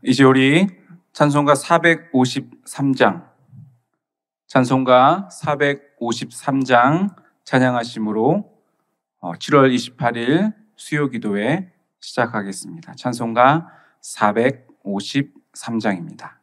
이제 우리 찬송가 453장 찬양하심으로 7월 28일 수요기도회 시작하겠습니다. 찬송가 453장입니다.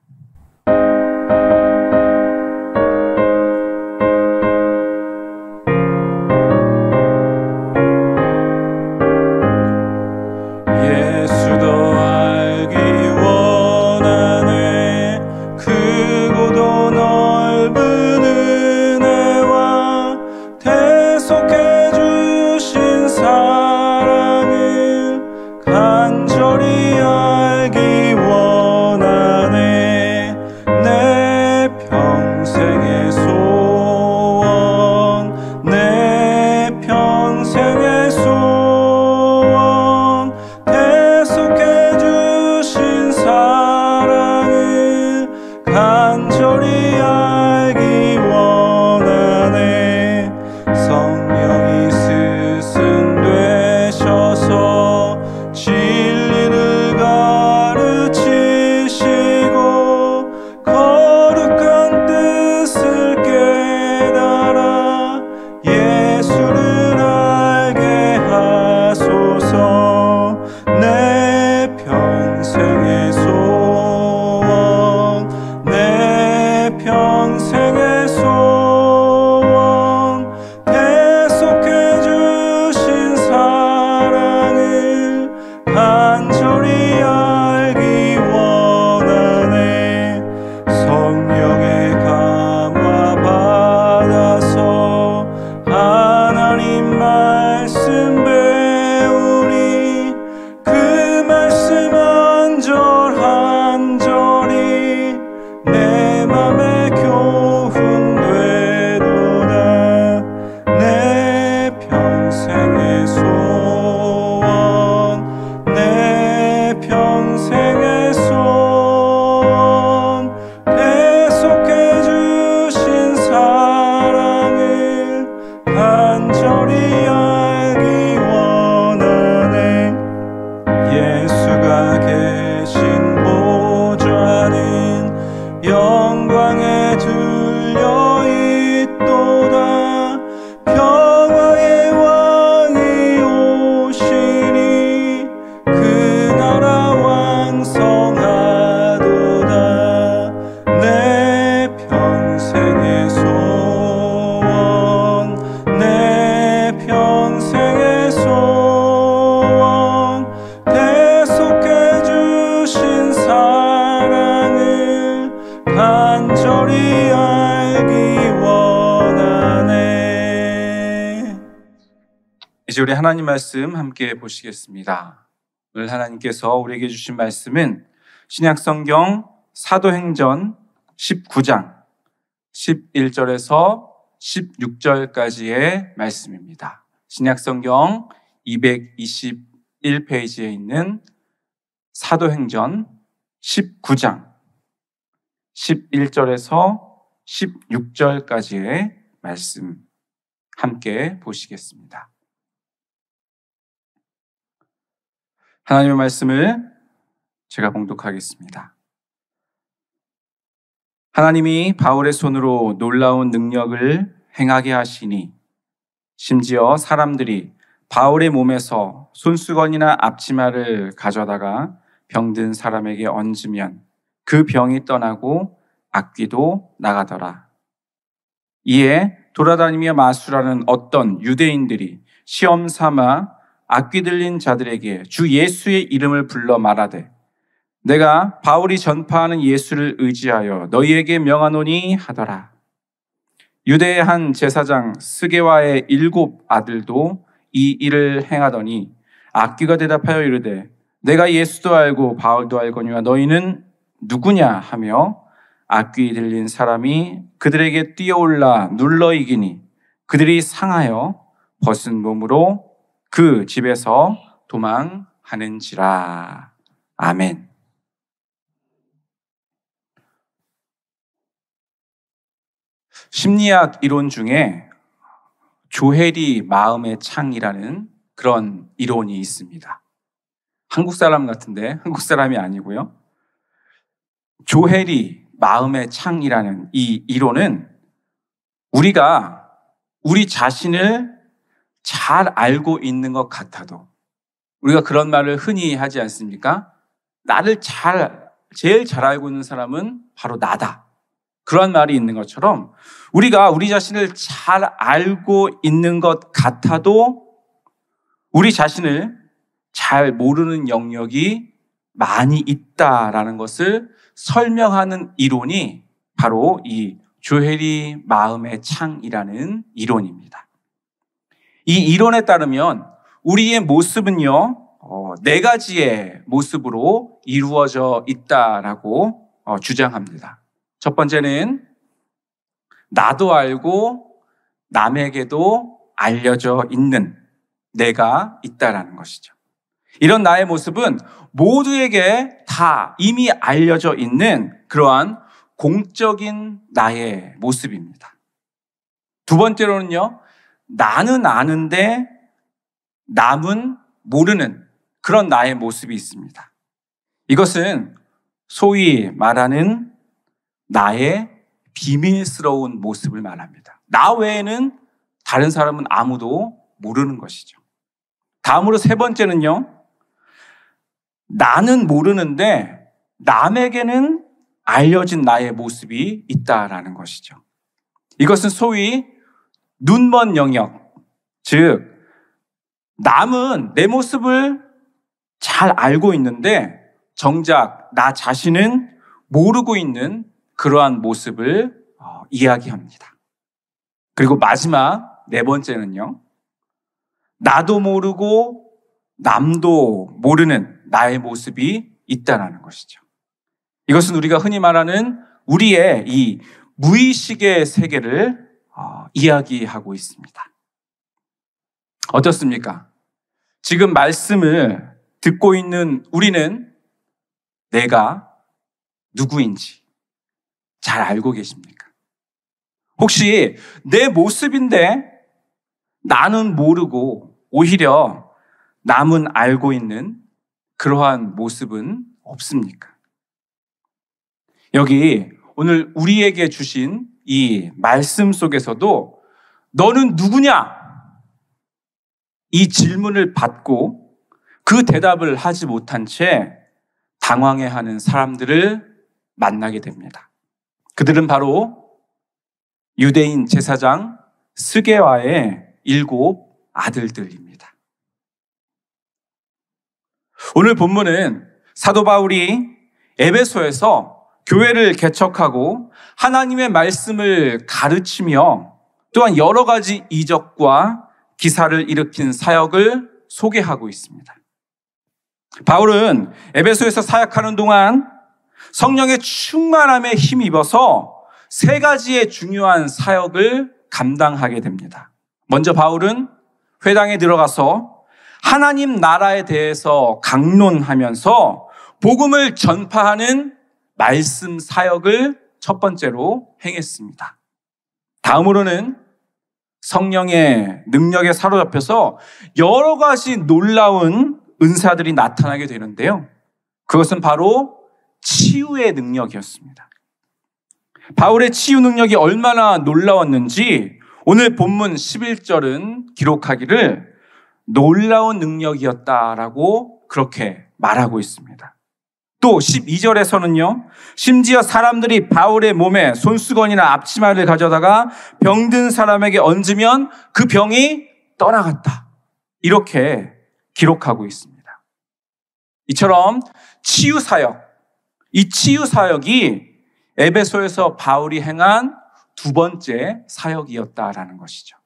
이제 우리 하나님 말씀 함께 보시겠습니다. 오늘 하나님께서 우리에게 주신 말씀은 신약성경 사도행전 19장 11절에서 16절까지의 말씀입니다. 신약성경 221페이지에 있는 사도행전 19장 11절에서 16절까지의 말씀 함께 보시겠습니다. 하나님의 말씀을 제가 봉독하겠습니다. 하나님이 바울의 손으로 놀라운 능력을 행하게 하시니 심지어 사람들이 바울의 몸에서 손수건이나 앞치마를 가져다가 병든 사람에게 얹으면 그 병이 떠나고 악귀도 나가더라. 이에 돌아다니며 마술하는 어떤 유대인들이 시험 삼아 악귀 들린 자들에게 주 예수의 이름을 불러 말하되 내가 바울이 전파하는 예수를 의지하여 너희에게 명하노니 하더라. 유대의 한 제사장 스게와의 7 아들도 이 일을 행하더니 악귀가 대답하여 이르되 내가 예수도 알고 바울도 알거니와 너희는 누구냐 하며 악귀 들린 사람이 그들에게 뛰어올라 눌러 이기니 그들이 상하여 벗은 몸으로 그 집에서 도망하는지라. 아멘. 심리학 이론 중에 조혜리 마음의 창이라는 그런 이론이 있습니다. 한국 사람 같은데 한국 사람이 아니고요. 조혜리 마음의 창이라는 이 이론은 우리가 우리 자신을 잘 알고 있는 것 같아도, 우리가 그런 말을 흔히 하지 않습니까? 나를 제일 잘 알고 있는 사람은 바로 나다. 그런 말이 있는 것처럼 우리가 우리 자신을 잘 알고 있는 것 같아도 우리 자신을 잘 모르는 영역이 많이 있다라는 것을 설명하는 이론이 바로 이 조혜리 마음의 창이라는 이론입니다. 이 이론에 따르면 우리의 모습은요, 네 가지의 모습으로 이루어져 있다라고 주장합니다. 첫 번째는 나도 알고 남에게도 알려져 있는 내가 있다라는 것이죠. 이런 나의 모습은 모두에게 다 이미 알려져 있는 그러한 공적인 나의 모습입니다. 두 번째로는요, 나는 아는데 남은 모르는 그런 나의 모습이 있습니다. 이것은 소위 말하는 나의 비밀스러운 모습을 말합니다. 나 외에는 다른 사람은 아무도 모르는 것이죠. 다음으로 세 번째는요, 나는 모르는데 남에게는 알려진 나의 모습이 있다라는 것이죠. 이것은 소위 눈먼 영역, 즉 남은 내 모습을 잘 알고 있는데 정작 나 자신은 모르고 있는 그러한 모습을 이야기합니다. 그리고 마지막 네 번째는요, 나도 모르고 남도 모르는 나의 모습이 있다는 것이죠. 이것은 우리가 흔히 말하는 우리의 이 무의식의 세계를 이야기하고 있습니다. 어떻습니까? 지금 말씀을 듣고 있는 우리는 내가 누구인지 잘 알고 계십니까? 혹시 내 모습인데 나는 모르고 오히려 남은 알고 있는 그러한 모습은 없습니까? 여기 오늘 우리에게 주신 이 말씀 속에서도 너는 누구냐? 이 질문을 받고 그 대답을 하지 못한 채 당황해하는 사람들을 만나게 됩니다. 그들은 바로 유대인 제사장 스게와의 7 아들들입니다. 오늘 본문은 사도 바울이 에베소에서 교회를 개척하고 하나님의 말씀을 가르치며 또한 여러 가지 이적과 기사를 일으킨 사역을 소개하고 있습니다. 바울은 에베소에서 사역하는 동안 성령의 충만함에 힘입어서 3가지의 중요한 사역을 감당하게 됩니다. 먼저 바울은 회당에 들어가서 하나님 나라에 대해서 강론하면서 복음을 전파하는 말씀 사역을 첫 번째로 행했습니다. 다음으로는 성령의 능력에 사로잡혀서 여러 가지 놀라운 은사들이 나타나게 되는데요. 그것은 바로 치유의 능력이었습니다. 바울의 치유 능력이 얼마나 놀라웠는지 오늘 본문 11절은 기록하기를 놀라운 능력이었다라고 그렇게 말하고 있습니다. 또 12절에서는요, 심지어 사람들이 바울의 몸에 손수건이나 앞치마를 가져다가 병든 사람에게 얹으면 그 병이 떠나갔다. 이렇게 기록하고 있습니다. 이처럼 치유사역, 이 치유사역이 에베소에서 바울이 행한 2번째 사역이었다라는 것이죠.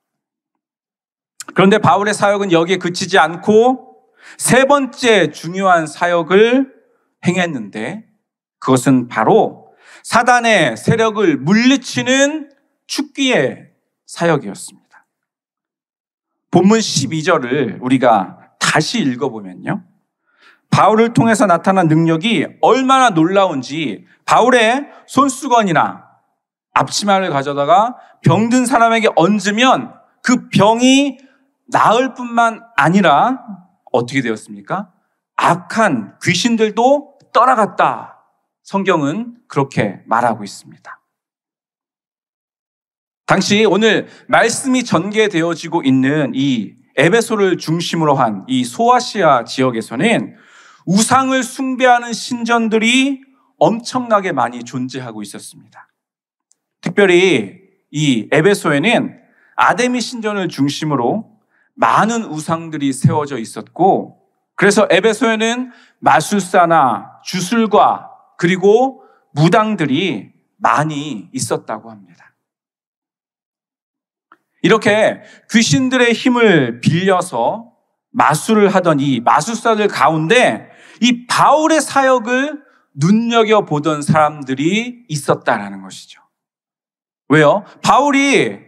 그런데 바울의 사역은 여기에 그치지 않고 3번째 중요한 사역을 행했는데 그것은 바로 사단의 세력을 물리치는 축기의 사역이었습니다. 본문 12절을 우리가 다시 읽어보면요, 바울을 통해서 나타난 능력이 얼마나 놀라운지 바울의 손수건이나 앞치마를 가져다가 병든 사람에게 얹으면 그 병이 나을 뿐만 아니라 어떻게 되었습니까? 악한 귀신들도 떠나갔다. 성경은 그렇게 말하고 있습니다. 당시 오늘 말씀이 전개되어지고 있는 이 에베소를 중심으로 한 이 소아시아 지역에서는 우상을 숭배하는 신전들이 엄청나게 많이 존재하고 있었습니다. 특별히 이 에베소에는 아데미 신전을 중심으로 많은 우상들이 세워져 있었고, 그래서 에베소에는 마술사나 주술가 그리고 무당들이 많이 있었다고 합니다. 이렇게 귀신들의 힘을 빌려서 마술을 하던 이 마술사들 가운데 이 바울의 사역을 눈여겨보던 사람들이 있었다라는 것이죠. 왜요? 바울이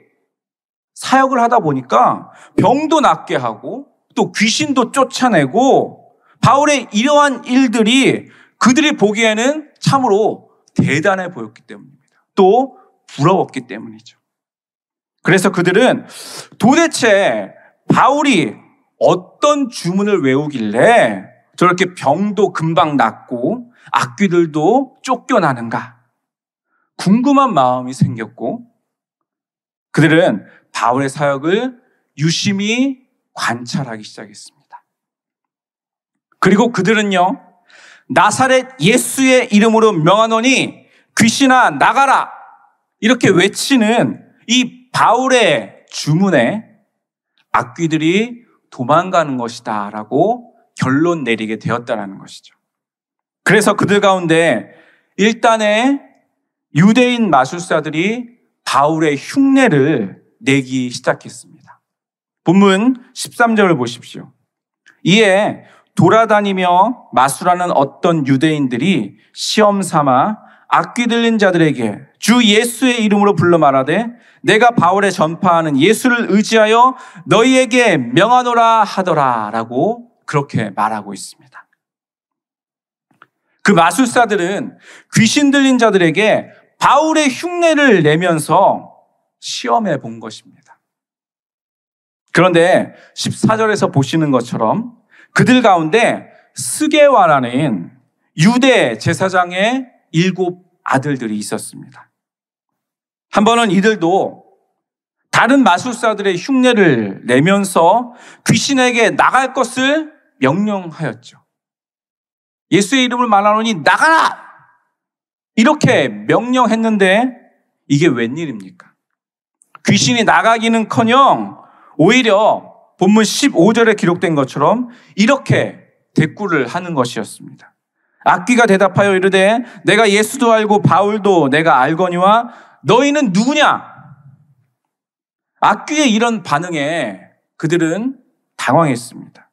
사역을 하다 보니까 병도 낫게 하고 또 귀신도 쫓아내고, 바울의 이러한 일들이 그들이 보기에는 참으로 대단해 보였기 때문입니다. 또 부러웠기 때문이죠. 그래서 그들은 도대체 바울이 어떤 주문을 외우길래 저렇게 병도 금방 낫고 악귀들도 쫓겨나는가 궁금한 마음이 생겼고, 그들은 바울의 사역을 유심히 관찰하기 시작했습니다. 그리고 그들은요, 나사렛 예수의 이름으로 명하노니 귀신아 나가라, 이렇게 외치는 이 바울의 주문에 악귀들이 도망가는 것이다 라고 결론 내리게 되었다는 것이죠. 그래서 그들 가운데 일단의 유대인 마술사들이 바울의 흉내를 내기 시작했습니다. 본문 13절을 보십시오. 이에 돌아다니며 마술하는 어떤 유대인들이 시험 삼아 악귀 들린 자들에게 주 예수의 이름으로 불러 말하되 내가 바울의 전파하는 예수를 의지하여 너희에게 명하노라 하더라 라고 그렇게 말하고 있습니다. 그 마술사들은 귀신 들린 자들에게 바울의 흉내를 내면서 시험해 본 것입니다. 그런데 14절에서 보시는 것처럼 그들 가운데 스게와라는 유대 제사장의 7 아들들이 있었습니다. 한 번은 이들도 다른 마술사들의 흉내를 내면서 귀신에게 나갈 것을 명령하였죠. 예수의 이름을 말하노니 나가라! 이렇게 명령했는데 이게 웬일입니까? 귀신이 나가기는커녕 오히려 본문 15절에 기록된 것처럼 이렇게 대꾸를 하는 것이었습니다. 악귀가 대답하여 이르되 내가 예수도 알고 바울도 내가 알거니와 너희는 누구냐? 악귀의 이런 반응에 그들은 당황했습니다.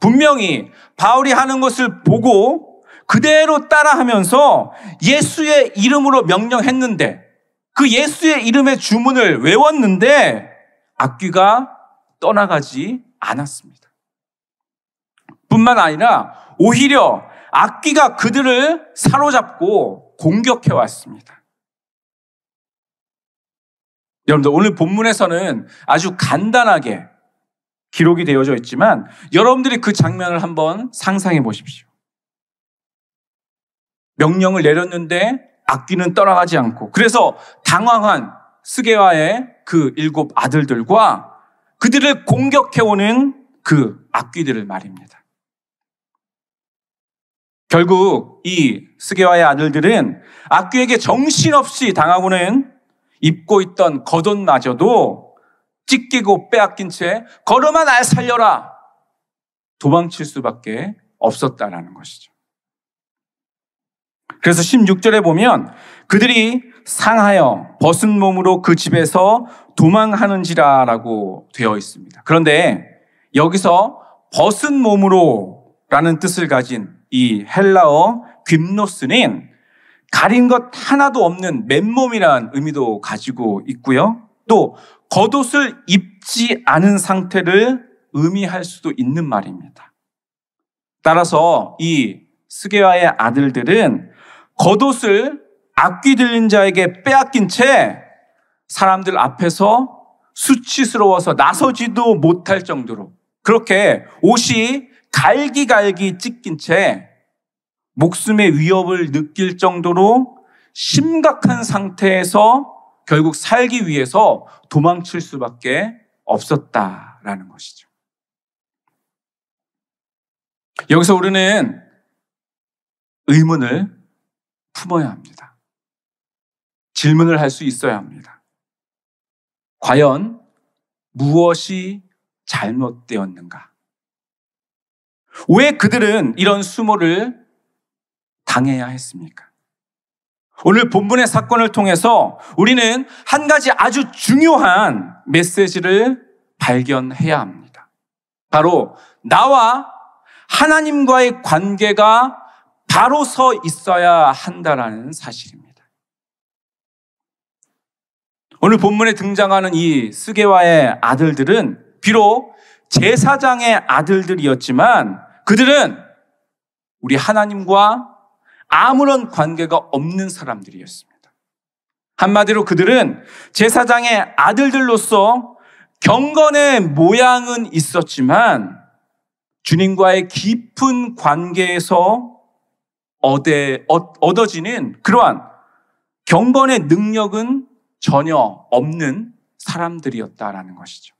분명히 바울이 하는 것을 보고 그대로 따라하면서 예수의 이름으로 명령했는데, 그 예수의 이름의 주문을 외웠는데 악귀가 떠나가지 않았습니다. 뿐만 아니라 오히려 악귀가 그들을 사로잡고 공격해 왔습니다. 여러분들, 오늘 본문에서는 아주 간단하게 기록이 되어져 있지만 여러분들이 그 장면을 한번 상상해 보십시오. 명령을 내렸는데 악귀는 떠나가지 않고, 그래서 당황한 스게와의 그 7 아들들과 그들을 공격해오는 그 악귀들을 말입니다. 결국 이 스게와의 아들들은 악귀에게 정신없이 당하고는 입고 있던 겉옷마저도 찢기고 빼앗긴 채 걸음아 날 살려라 도망칠 수밖에 없었다라는 것이죠. 그래서 16절에 보면 그들이 상하여 벗은 몸으로 그 집에서 도망하는지라 라고 되어 있습니다. 그런데 여기서 벗은 몸으로 라는 뜻을 가진 이 헬라어 귐노스는 가린 것 하나도 없는 맨몸이라는 의미도 가지고 있고요. 또 겉옷을 입지 않은 상태를 의미할 수도 있는 말입니다. 따라서 이 스게와의 아들들은 겉옷을 악귀 들린 자에게 빼앗긴 채 사람들 앞에서 수치스러워서 나서지도 못할 정도로 그렇게 옷이 갈기갈기 찢긴 채 목숨의 위협을 느낄 정도로 심각한 상태에서 결국 살기 위해서 도망칠 수밖에 없었다라는 것이죠. 여기서 우리는 의문을 품어야 합니다. 질문을 할 수 있어야 합니다. 과연 무엇이 잘못되었는가? 왜 그들은 이런 수모를 당해야 했습니까? 오늘 본문의 사건을 통해서 우리는 한 가지 아주 중요한 메시지를 발견해야 합니다. 바로 나와 하나님과의 관계가 바로 서 있어야 한다라는 사실입니다. 오늘 본문에 등장하는 이 스게와의 아들들은 비록 제사장의 아들들이었지만 그들은 우리 하나님과 아무런 관계가 없는 사람들이었습니다. 한마디로 그들은 제사장의 아들들로서 경건의 모양은 있었지만 주님과의 깊은 관계에서 얻어지는 그러한 경건의 능력은 전혀 없는 사람들이었다라는 것이죠.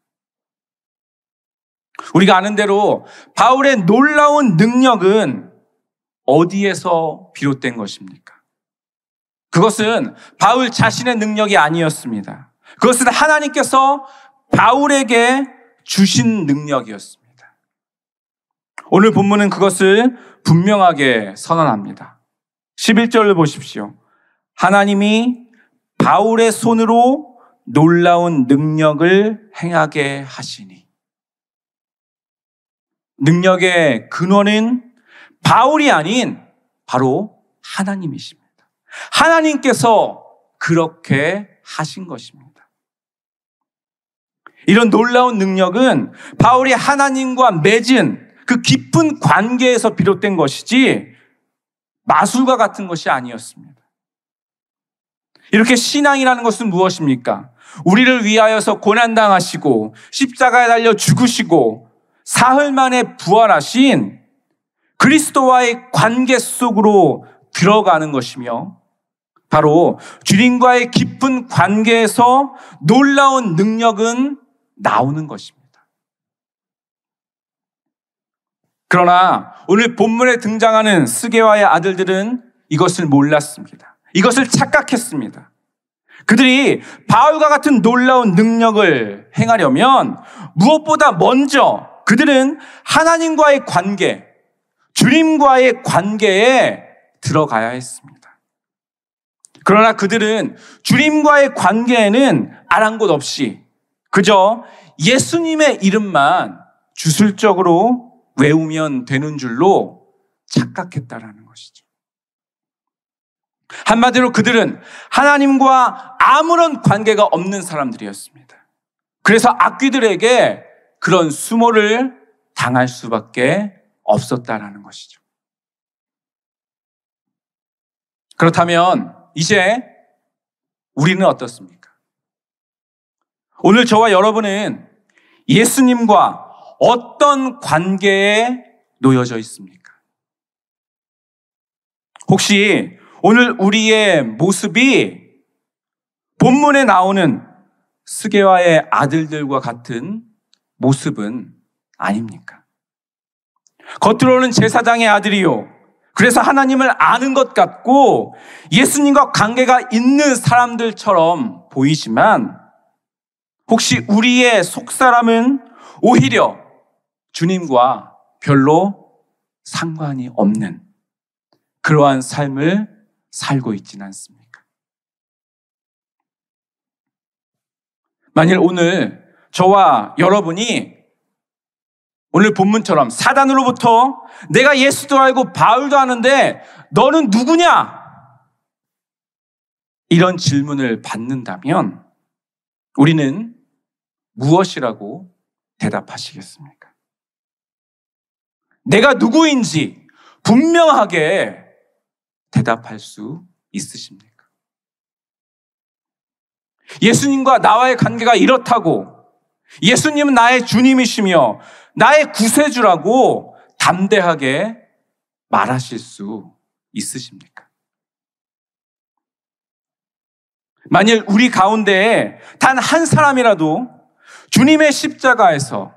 우리가 아는 대로 바울의 놀라운 능력은 어디에서 비롯된 것입니까? 그것은 바울 자신의 능력이 아니었습니다. 그것은 하나님께서 바울에게 주신 능력이었습니다. 오늘 본문은 그것을 분명하게 선언합니다. 11절을 보십시오. 하나님이 바울의 손으로 놀라운 능력을 행하게 하시니. 능력의 근원은 바울이 아닌 바로 하나님이십니다. 하나님께서 그렇게 하신 것입니다. 이런 놀라운 능력은 바울이 하나님과 맺은 그 깊은 관계에서 비롯된 것이지 마술과 같은 것이 아니었습니다. 이렇게 신앙이라는 것은 무엇입니까? 우리를 위하여서 고난당하시고 십자가에 달려 죽으시고 사흘 만에 부활하신 그리스도와의 관계 속으로 들어가는 것이며 바로 주님과의 깊은 관계에서 놀라운 능력은 나오는 것입니다. 그러나 오늘 본문에 등장하는 스게와의 아들들은 이것을 몰랐습니다. 이것을 착각했습니다. 그들이 바울과 같은 놀라운 능력을 행하려면 무엇보다 먼저 그들은 하나님과의 관계, 주님과의 관계에 들어가야 했습니다. 그러나 그들은 주님과의 관계에는 아랑곳 없이 그저 예수님의 이름만 주술적으로 외우면 되는 줄로 착각했다라는 것이죠. 한마디로 그들은 하나님과 아무런 관계가 없는 사람들이었습니다. 그래서 악귀들에게 그런 수모를 당할 수밖에 없었다라는 것이죠. 그렇다면 이제 우리는 어떻습니까? 오늘 저와 여러분은 예수님과 어떤 관계에 놓여져 있습니까? 혹시 오늘 우리의 모습이 본문에 나오는 스게와의 아들들과 같은 모습은 아닙니까? 겉으로는 제사장의 아들이요. 그래서 하나님을 아는 것 같고 예수님과 관계가 있는 사람들처럼 보이지만 혹시 우리의 속사람은 오히려 주님과 별로 상관이 없는 그러한 삶을 살고 있지는 않습니까? 만일 오늘 저와 여러분이 오늘 본문처럼 사단으로부터 내가 예수도 알고 바울도 아는데 너는 누구냐? 이런 질문을 받는다면 우리는 무엇이라고 대답하시겠습니까? 내가 누구인지 분명하게 대답할 수 있으십니까? 예수님과 나와의 관계가 이렇다고, 예수님은 나의 주님이시며 나의 구세주라고 담대하게 말하실 수 있으십니까? 만일 우리 가운데에 단 한 사람이라도 주님의 십자가에서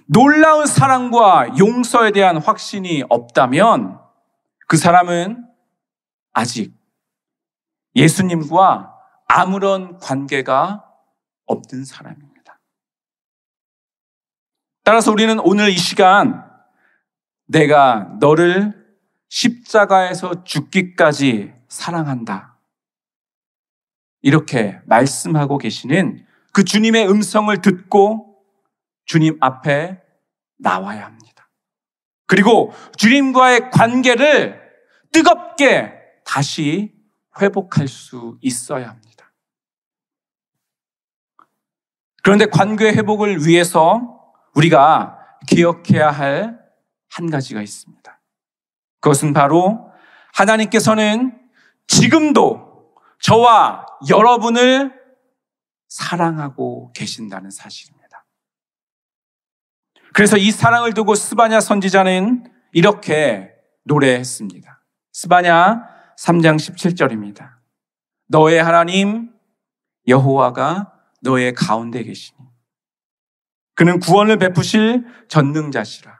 놀라운 사랑과 용서에 대한 확신이 없다면 그 사람은 아직 예수님과 아무런 관계가 없는 사람입니다. 따라서 우리는 오늘 이 시간 내가 너를 십자가에서 죽기까지 사랑한다, 이렇게 말씀하고 계시는 그 주님의 음성을 듣고 주님 앞에 나와야 합니다. 그리고 주님과의 관계를 뜨겁게 다시 회복할 수 있어야 합니다. 그런데 관계 회복을 위해서 우리가 기억해야 할 한 가지가 있습니다. 그것은 바로 하나님께서는 지금도 저와 여러분을 사랑하고 계신다는 사실입니다. 그래서 이 사랑을 두고 스바냐 선지자는 이렇게 노래했습니다. 스바냐 3장 17절입니다. 너의 하나님 여호와가 너의 가운데 계시니 그는 구원을 베푸실 전능자시라.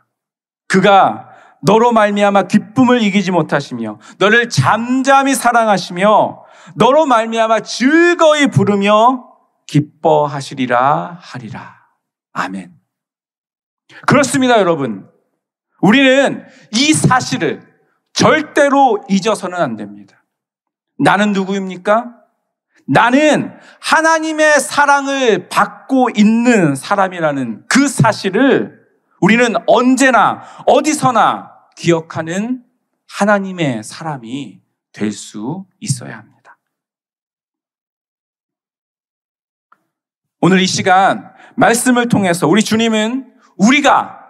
그가 너로 말미암아 기쁨을 이기지 못하시며 너를 잠잠히 사랑하시며 너로 말미암아 즐거이 부르며 기뻐하시리라 하리라. 아멘. 그렇습니다, 여러분. 우리는 이 사실을 절대로 잊어서는 안 됩니다. 나는 누구입니까? 나는 하나님의 사랑을 받고 있는 사람이라는 그 사실을 우리는 언제나 어디서나 기억하는 하나님의 사람이 될 수 있어야 합니다. 오늘 이 시간 말씀을 통해서 우리 주님은 우리가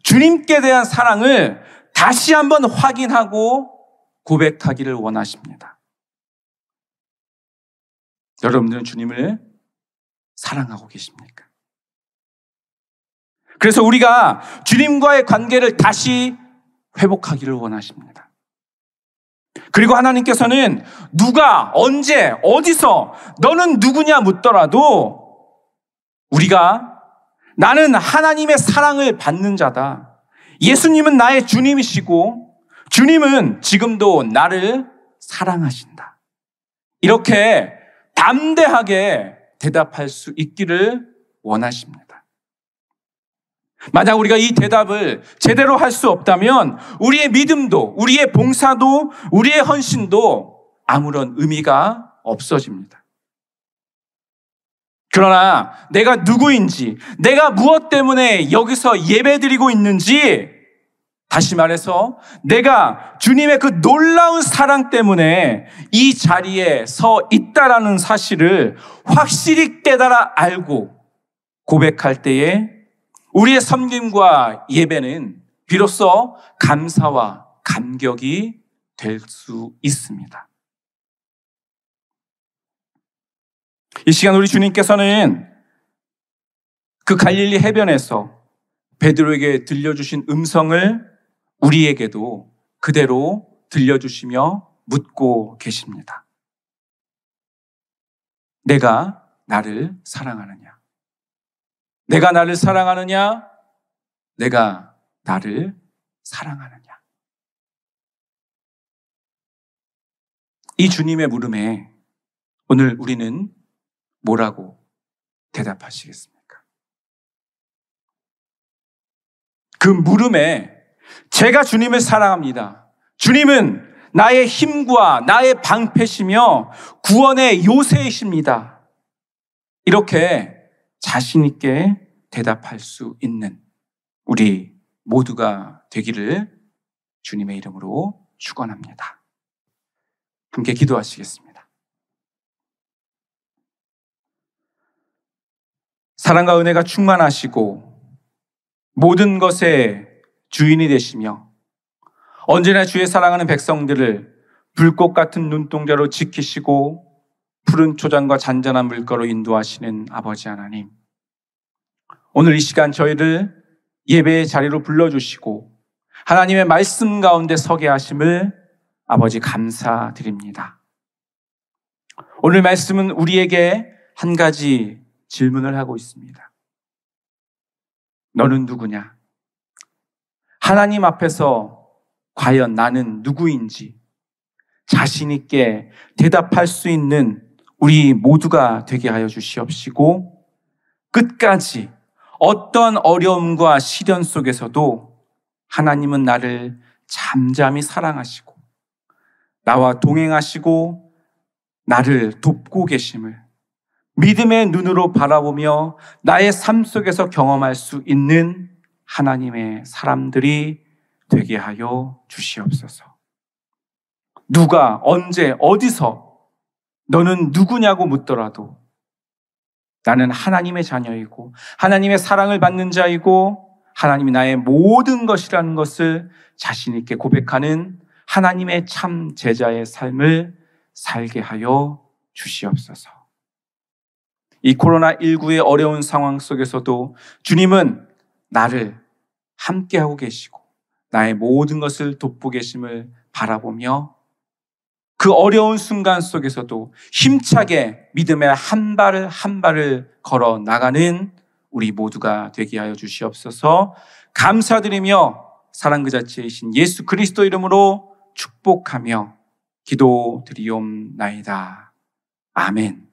주님께 대한 사랑을 다시 한번 확인하고 고백하기를 원하십니다. 여러분들은 주님을 사랑하고 계십니까? 그래서 우리가 주님과의 관계를 다시 회복하기를 원하십니다. 그리고 하나님께서는 누가, 언제, 어디서 너는 누구냐 묻더라도 우리가 나는 하나님의 사랑을 받는 자다. 예수님은 나의 주님이시고 주님은 지금도 나를 사랑하신다. 이렇게 담대하게 대답할 수 있기를 원하십니다. 만약 우리가 이 대답을 제대로 할 수 없다면 우리의 믿음도, 우리의 봉사도, 우리의 헌신도 아무런 의미가 없어집니다. 그러나 내가 누구인지, 내가 무엇 때문에 여기서 예배드리고 있는지, 다시 말해서 내가 주님의 그 놀라운 사랑 때문에 이 자리에 서 있다라는 사실을 확실히 깨달아 알고 고백할 때에 우리의 섬김과 예배는 비로소 감사와 감격이 될 수 있습니다. 이 시간 우리 주님께서는 그 갈릴리 해변에서 베드로에게 들려주신 음성을 우리에게도 그대로 들려주시며 묻고 계십니다. 내가 나를 사랑하느냐? 내가 나를 사랑하느냐? 내가 나를 사랑하느냐? 이 주님의 물음에 오늘 우리는 뭐라고 대답하시겠습니까? 그 물음에 제가 주님을 사랑합니다. 주님은 나의 힘과 나의 방패시며 구원의 요새이십니다. 이렇게 자신 있게 대답할 수 있는 우리 모두가 되기를 주님의 이름으로 축원합니다. 함께 기도하시겠습니다. 사랑과 은혜가 충만하시고 모든 것의 주인이 되시며 언제나 주의 사랑하는 백성들을 불꽃 같은 눈동자로 지키시고 푸른 초장과 잔잔한 물가로 인도하시는 아버지 하나님, 오늘 이 시간 저희를 예배의 자리로 불러주시고 하나님의 말씀 가운데 서게 하심을 아버지 감사드립니다. 오늘 말씀은 우리에게 한 가지 질문을 하고 있습니다. 너는 누구냐? 하나님 앞에서 과연 나는 누구인지 자신 있게 대답할 수 있는 우리 모두가 되게 하여 주시옵시고, 끝까지 어떤 어려움과 시련 속에서도 하나님은 나를 잠잠히 사랑하시고 나와 동행하시고 나를 돕고 계심을 믿음의 눈으로 바라보며 나의 삶 속에서 경험할 수 있는 하나님의 사람들이 되게 하여 주시옵소서. 누가 언제 어디서 너는 누구냐고 묻더라도 나는 하나님의 자녀이고 하나님의 사랑을 받는 자이고 하나님이 나의 모든 것이라는 것을 자신 있게 고백하는 하나님의 참 제자의 삶을 살게 하여 주시옵소서. 이 코로나19의 어려운 상황 속에서도 주님은 나를 함께하고 계시고 나의 모든 것을 돕고 계심을 바라보며 그 어려운 순간 속에서도 힘차게 믿음의 한 발을 한 발을 걸어 나가는 우리 모두가 되게 하여 주시옵소서. 감사드리며 사랑 그 자체이신 예수 그리스도 이름으로 축복하며 기도드리옵나이다. 아멘.